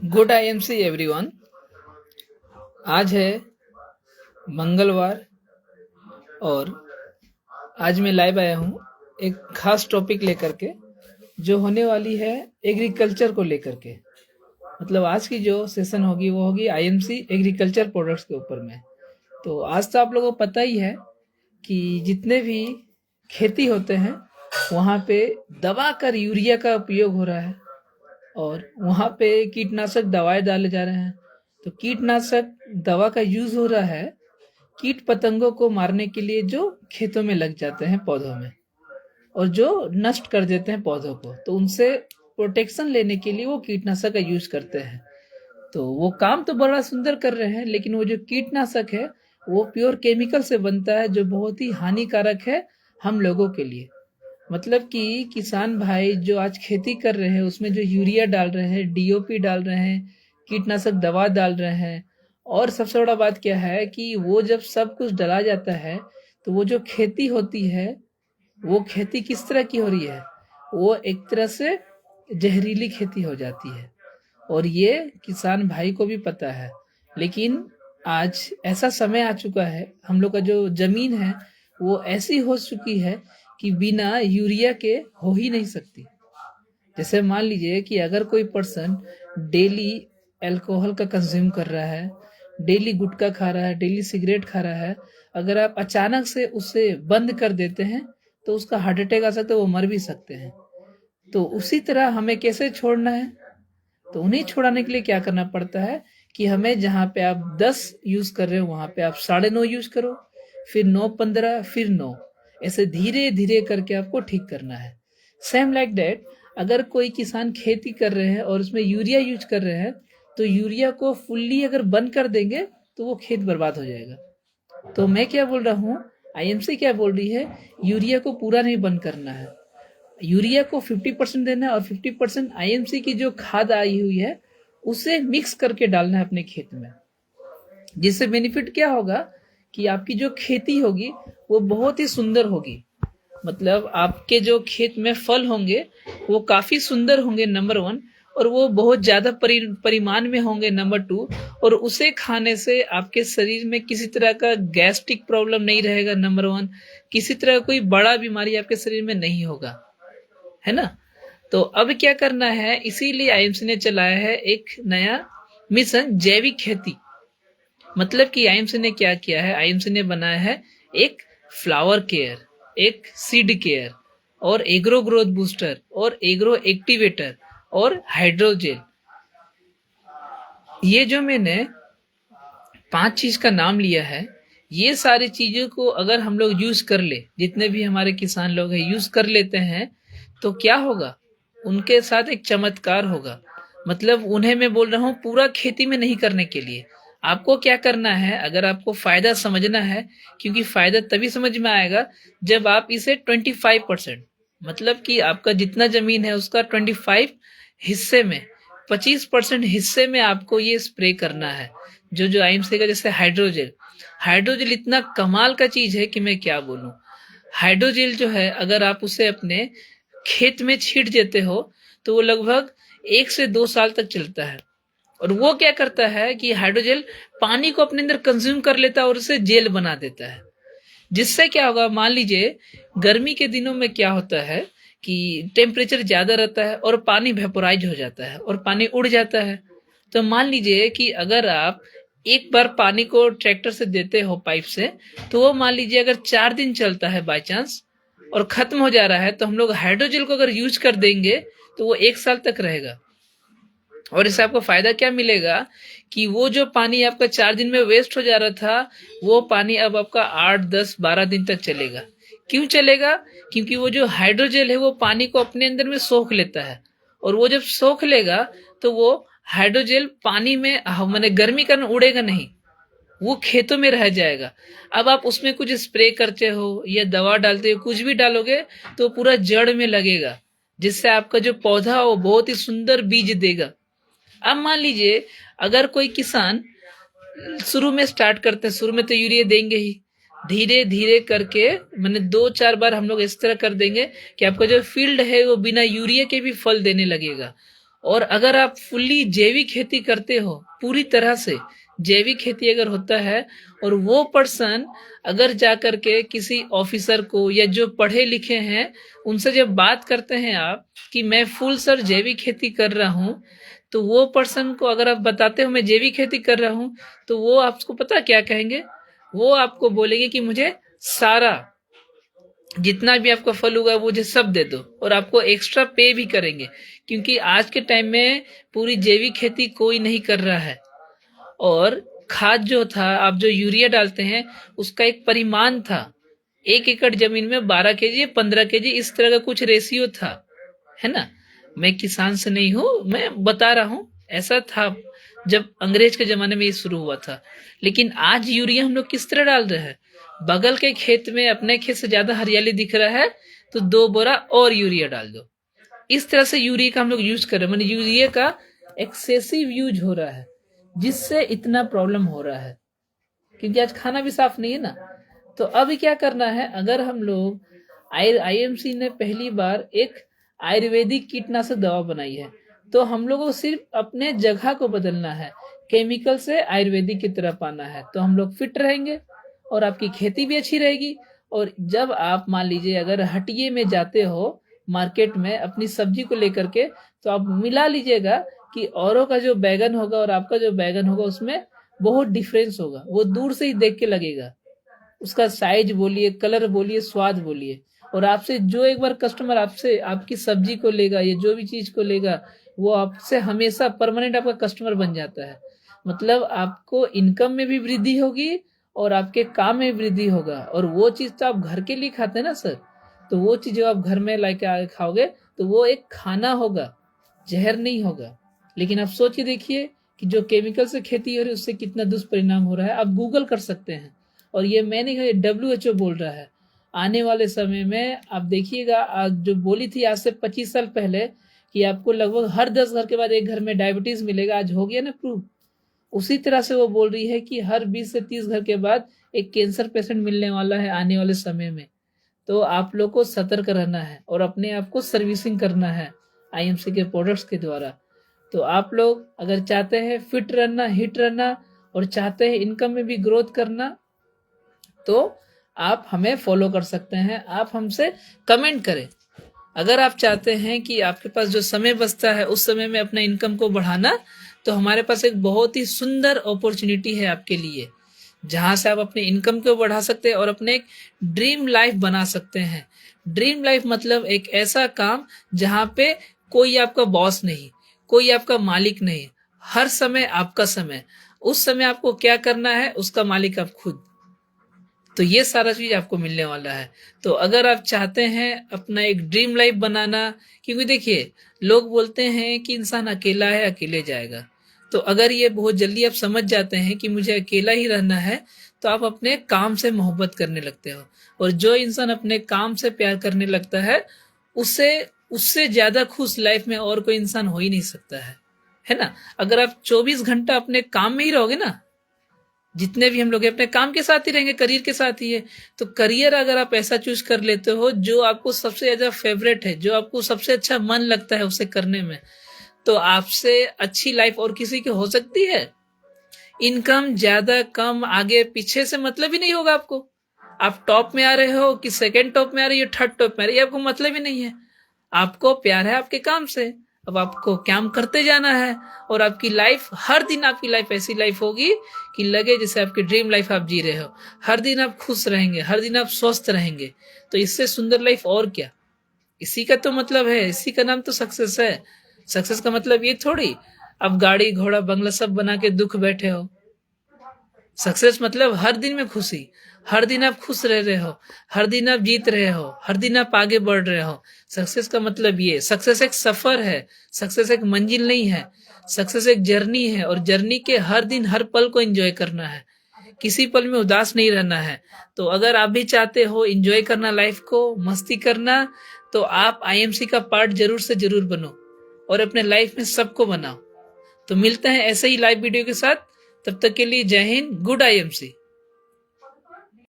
Good IMC everyone. आज है मंगलवार और आज मैं लाइव आया हूँ एक खास टॉपिक लेकर के, जो होने वाली है एग्रीकल्चर को लेकर के। मतलब आज की जो सेशन होगी वो होगी आईएमसी एग्रीकल्चर प्रोडक्ट्स के ऊपर में। तो आज तो आप लोगों को पता ही है कि जितने भी खेती होते हैं वहाँ पे दवा कर यूरिया का उपयोग हो रहा है और वहाँ पे कीटनाशक दवाएं डाले जा रहे हैं। तो कीटनाशक दवा का यूज हो रहा है कीट पतंगों को मारने के लिए जो खेतों में लग जाते हैं पौधों में और जो नष्ट कर देते हैं पौधों को, तो उनसे प्रोटेक्शन लेने के लिए वो कीटनाशक का यूज करते हैं। तो वो काम तो बड़ा सुंदर कर रहे हैं, लेकिन वो जो कीटनाशक है वो प्योर केमिकल से बनता है, जो बहुत ही हानिकारक है हम लोगों के लिए। मतलब कि किसान भाई जो आज खेती कर रहे हैं उसमें जो यूरिया डाल रहे हैं, डीओपी डाल रहे हैं, कीटनाशक दवा डाल रहे हैं, और सबसे बड़ा बात क्या है कि वो जब सब कुछ डाला जाता है तो वो जो खेती होती है वो खेती किस तरह की हो रही है, वो एक तरह से जहरीली खेती हो जाती है। और ये किसान भाई को भी पता है, लेकिन आज ऐसा समय आ चुका है, हम लोग का जो जमीन है वो ऐसी हो चुकी है कि बिना यूरिया के हो ही नहीं सकती। जैसे मान लीजिए कि अगर कोई पर्सन डेली अल्कोहल का कंज्यूम कर रहा है, डेली गुटखा खा रहा है, डेली सिगरेट खा रहा है, अगर आप अचानक से उसे बंद कर देते हैं तो उसका हार्ट अटैक आ सकता है, वो मर भी सकते हैं। तो उसी तरह हमें कैसे छोड़ना है? तो उन्हें छुड़ाने के लिए क्या करना पड़ता है कि हमें जहाँ पे आप 10 यूज कर रहे हो वहां पे आप 9.5 यूज करो, फिर 9, 15, फिर 9, ऐसे धीरे धीरे करके आपको ठीक करना है। सेम लाइक दैट, अगर कोई किसान खेती कर रहे हैं और उसमें यूरिया यूज कर रहे हैं तो यूरिया को फुल्ली अगर बंद कर देंगे तो वो खेत बर्बाद हो जाएगा। तो मैं क्या बोल रहा हूँ, आईएमसी क्या बोल रही है, यूरिया को पूरा नहीं बंद करना है, यूरिया को 50% देना है और 50% आईएमसी की जो खाद आई हुई है उसे मिक्स करके डालना है अपने खेत में। जिससे बेनिफिट क्या होगा कि आपकी जो खेती होगी वो बहुत ही सुंदर होगी। मतलब आपके जो खेत में फल होंगे वो काफी सुंदर होंगे, नंबर 1, और वो बहुत ज्यादा परिमाण में होंगे, नंबर 2, और उसे खाने से आपके शरीर में किसी तरह का गैस्ट्रिक प्रॉब्लम नहीं रहेगा, नंबर 1, किसी तरह कोई बड़ा बीमारी आपके शरीर में नहीं होगा, है ना। तो अब क्या करना है, इसीलिए आईएमसी ने चलाया है एक नया मिशन, जैविक खेती। मतलब कि आईएमसी ने क्या किया है, आईएमसी ने बनाया है एक फ्लावर केयर, एक सीड केयर, और एग्रो ग्रोथ बूस्टर, और एग्रो एक्टिवेटर, और हाइड्रोजेल। ये जो मैंने 5 चीज का नाम लिया है, ये सारी चीजों को अगर हम लोग यूज कर ले, जितने भी हमारे किसान लोग हैं यूज कर लेते हैं, तो क्या होगा, उनके साथ एक चमत्कार होगा। मतलब उन्हें मैं बोल रहा हूँ पूरा खेती में नहीं करने के लिए। आपको क्या करना है, अगर आपको फायदा समझना है, क्योंकि फायदा तभी समझ में आएगा जब आप इसे 25%, मतलब कि आपका जितना जमीन है उसका 25 हिस्से में, 25% हिस्से में आपको ये स्प्रे करना है। जो आईएमसी का जैसे हाइड्रोजेल, हाइड्रोजेल इतना कमाल का चीज है कि मैं क्या बोलूं। हाइड्रोजेल जो है अगर आप उसे अपने खेत में छींट देते हो तो वो लगभग 1 से 2 साल तक चलता है। और वो क्या करता है कि हाइड्रोजेल पानी को अपने अंदर कंज्यूम कर लेता है और उसे जेल बना देता है। जिससे क्या होगा, मान लीजिए गर्मी के दिनों में क्या होता है कि टेम्परेचर ज्यादा रहता है और पानी वेपोराइज हो जाता है और पानी उड़ जाता है। तो मान लीजिए कि अगर आप एक बार पानी को ट्रैक्टर से देते हो पाइप से, तो वो मान लीजिए अगर 4 दिन चलता है बाय चांस और खत्म हो जा रहा है, तो हम लोग हाइड्रोजेल को अगर यूज कर देंगे तो वो 1 साल तक रहेगा। और इससे आपको फायदा क्या मिलेगा कि वो जो पानी आपका 4 दिन में वेस्ट हो जा रहा था, वो पानी अब आपका 8, 10, 12 दिन तक चलेगा। क्यों चलेगा? क्योंकि वो जो हाइड्रोजेल है वो पानी को अपने अंदर में सोख लेता है, और वो जब सोख लेगा तो वो हाइड्रोजेल पानी में माने गर्मी का उड़ेगा नहीं, वो खेतों में रह जाएगा। अब आप उसमें कुछ स्प्रे करते हो या दवा डालते हो, कुछ भी डालोगे तो पूरा जड़ में लगेगा, जिससे आपका जो पौधा हो वो बहुत ही सुंदर बीज देगा। अब मान लीजिए अगर कोई किसान शुरू में स्टार्ट करते हैं, शुरू में तो यूरिया देंगे ही, धीरे धीरे करके मैंने 2-4 बार हम लोग इस तरह कर देंगे कि आपका जो फील्ड है वो बिना यूरिया के भी फल देने लगेगा। और अगर आप फुल्ली जैविक खेती करते हो, पूरी तरह से जैविक खेती अगर होता है, और वो पर्सन अगर जा करके किसी ऑफिसर को या जो पढ़े लिखे हैं उनसे जब बात करते हैं आप कि मैं फुल सर जैविक खेती कर रहा हूँ, तो वो पर्सन को अगर आप बताते हो मैं जैविक खेती कर रहा हूँ, तो वो आपको पता क्या कहेंगे? वो आपको बोलेंगे कि मुझे सारा जितना भी आपका फल होगा मुझे सब दे दो, और आपको एक्स्ट्रा पे भी करेंगे, क्योंकि आज के टाइम में पूरी जैविक खेती कोई नहीं कर रहा है। और खाद जो था, आप जो यूरिया डालते हैं उसका एक परिमाण था, 1 एकड़ जमीन में 12 केजी 15 केजी इस तरह का कुछ रेशियो था, है ना। मैं किसान से नहीं हूँ, मैं बता रहा हूँ, ऐसा था जब अंग्रेज के जमाने में ये शुरू हुआ था। लेकिन आज यूरिया हम लोग किस तरह डाल रहे हैं? बगल के खेत में अपने खेत से ज्यादा हरियाली दिख रहा है तो 2 बोरा और यूरिया डाल दो। इस तरह से यूरिया का हम लोग यूज कर रहे हैं, मतलब यूरिया का एक्सेसिव यूज हो रहा है, जिससे इतना प्रॉब्लम हो रहा है, क्योंकि आज खाना भी साफ नहीं है ना। तो अब क्या करना है, अगर हम लोग आईएमसी ने पहली बार एक आयुर्वेदिक कीटनाशक दवा बनाई है, तो हम लोगों को सिर्फ अपने जगह को बदलना है, केमिकल से आयुर्वेदिक की तरफ आना है, तो हम लोग फिट रहेंगे और आपकी खेती भी अच्छी रहेगी। और जब आप मान लीजिए अगर हटिये में जाते हो मार्केट में अपनी सब्जी को लेकर के, तो आप मिला लीजिएगा कि औरों का जो बैगन होगा और आपका जो बैगन होगा उसमें बहुत डिफरेंस होगा। वो दूर से ही देख के लगेगा, उसका साइज बोलिए, कलर बोलिए, स्वाद बोलिए। और आपसे जो एक बार कस्टमर आपसे आपकी सब्जी को लेगा या जो भी चीज को लेगा, वो आपसे हमेशा परमानेंट आपका कस्टमर बन जाता है। मतलब आपको इनकम में भी वृद्धि होगी और आपके काम में वृद्धि होगा। और वो चीज तो आप घर के लिए खाते हैं ना सर, तो वो चीज जो आप घर में लाके आगे खाओगे तो वो एक खाना होगा, जहर नहीं होगा। लेकिन आप सोच के देखिए कि जो केमिकल से खेती हो रही है उससे कितना दुष्परिणाम हो रहा है। आप गूगल कर सकते हैं, और ये मैं नहीं कहा, WHO बोल रहा है। आने वाले समय में आप देखिएगा, आज जो बोली थी आज से 25 साल पहले कि आपको लगभग हर 10 घर के बाद एक घर में डायबिटीज मिलेगा, आज हो गया ना प्रूव। उसी तरह से वो बोल रही है कि हर 20 से 30 घर के बाद एक कैंसर पेशेंट मिलने वाला है आने वाले समय में। तो आप लोग को सतर्क रहना है और अपने आप को सर्विसिंग करना है आईएमसी के प्रोडक्ट्स के द्वारा। तो आप लोग अगर चाहते हैं फिट रहना, हिट रहना, और चाहते हैं इनकम में भी ग्रोथ करना, तो आप हमें फॉलो कर सकते हैं। आप हमसे कमेंट करें। अगर आप चाहते हैं कि आपके पास जो समय बचता है उस समय में अपने इनकम को बढ़ाना, तो हमारे पास एक बहुत ही सुंदर अपॉर्चुनिटी है आपके लिए, जहां से आप अपने इनकम को बढ़ा सकते हैं और अपने एक ड्रीम लाइफ बना सकते हैं। ड्रीम लाइफ मतलब एक ऐसा काम जहां पे कोई आपका बॉस नहीं, कोई आपका मालिक नहीं, हर समय आपका समय, उस समय आपको क्या करना है उसका मालिक आप खुद। तो ये सारा चीज आपको मिलने वाला है। तो अगर आप चाहते हैं अपना एक ड्रीम लाइफ बनाना, क्योंकि देखिए लोग बोलते हैं कि इंसान अकेला है अकेले जाएगा, तो अगर ये बहुत जल्दी आप समझ जाते हैं कि मुझे अकेला ही रहना है, तो आप अपने काम से मोहब्बत करने लगते हो। और जो इंसान अपने काम से प्यार करने लगता है, उससे उससे ज्यादा खुश लाइफ में और कोई इंसान हो ही नहीं सकता है ना। अगर आप 24 घंटा अपने काम में ही रहोगे ना, जितने भी हम लोग अपने काम के साथ ही रहेंगे, करियर के साथ ही है, तो करियर अगर आप ऐसा चूज कर लेते हो जो आपको सबसे ज्यादा फेवरेट है, जो आपको सबसे अच्छा मन लगता है उसे करने में, तो आपसे अच्छी लाइफ और किसी की हो सकती है? इनकम ज्यादा कम आगे पीछे से मतलब ही नहीं होगा आपको। आप टॉप में आ रहे हो कि सेकंड टॉप में आ रही हो, थर्ड टॉप में आ रही है, आपको मतलब ही नहीं है। आपको प्यार है आपके काम से, अब आपको काम करते जाना है, और आपकी लाइफ, हर दिन आपकी लाइफ ऐसी लाइफ होगी कि लगे जैसे आपकी ड्रीम लाइफ आप जी रहे हो। हर दिन आप खुश रहेंगे, हर दिन आप स्वस्थ रहेंगे। तो इससे सुंदर लाइफ और क्या? इसी का तो मतलब है, इसी का नाम तो सक्सेस है। सक्सेस का मतलब ये थोड़ी अब गाड़ी घोड़ा बंगला सब बना के दुख बैठे हो। सक्सेस मतलब हर दिन में खुशी, हर दिन आप खुश रह रहे हो, हर दिन आप जीत रहे हो, हर दिन आप आगे बढ़ रहे हो। सक्सेस का मतलब ये, सक्सेस एक सफर है, सक्सेस एक मंजिल नहीं है, सक्सेस एक जर्नी है, और जर्नी के हर दिन हर पल को एंजॉय करना है, किसी पल में उदास नहीं रहना है। तो अगर आप भी चाहते हो एंजॉय करना, लाइफ को मस्ती करना, तो आप आईएमसी का पार्ट जरूर से जरूर बनो और अपने लाइफ में सबको बनाओ। तो मिलते हैं ऐसे ही लाइव वीडियो के साथ, तब तक के लिए जय हिंद, गुड आईएमसी।